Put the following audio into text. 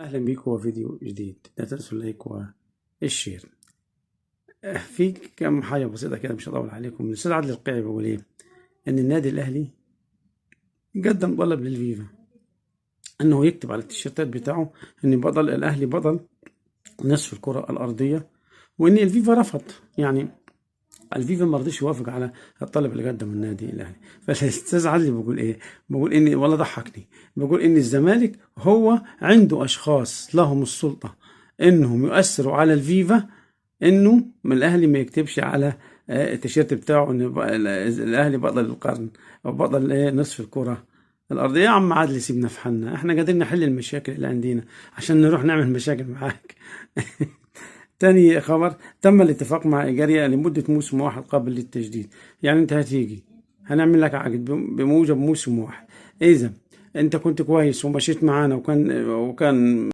أهلا بيكم وفيديو جديد. لا تنسوا اللايك والشير. في كم حاجة بسيطة كده مش هطول عليكم. الأستاذ عادل القيعي بيقول إيه؟ إن النادي الأهلي قدم طلب للفيفا إنه يكتب على التيشيرتات بتاعه إن الأهلي بطل نصف الكرة الأرضية، وإن الفيفا رفض. يعني الفيفا ما رضيش يوافق على الطلب اللي قدمه النادي الاهلي. فالاستاذ علي بيقول ايه؟ بيقول ان والله ضحكني، بيقول ان الزمالك هو عنده اشخاص لهم السلطه انهم يؤثروا على الفيفا انه من الاهلي ما يكتبش على التيشيرت بتاعه ان الاهلي بطل القرن او بطل نصف الكره الارضيه. يا عم عادل سيبنا في حالنا، احنا قادرين نحل المشاكل اللي عندنا عشان نروح نعمل مشاكل معاك. تاني خبر: تم الاتفاق مع إيجاريا لمدة موسم واحد قبل التجديد. يعني أنت هتيجي هنعمل لك عقد بموجب موسم واحد. إذا أنت كنت كويس ومشيت معانا وكان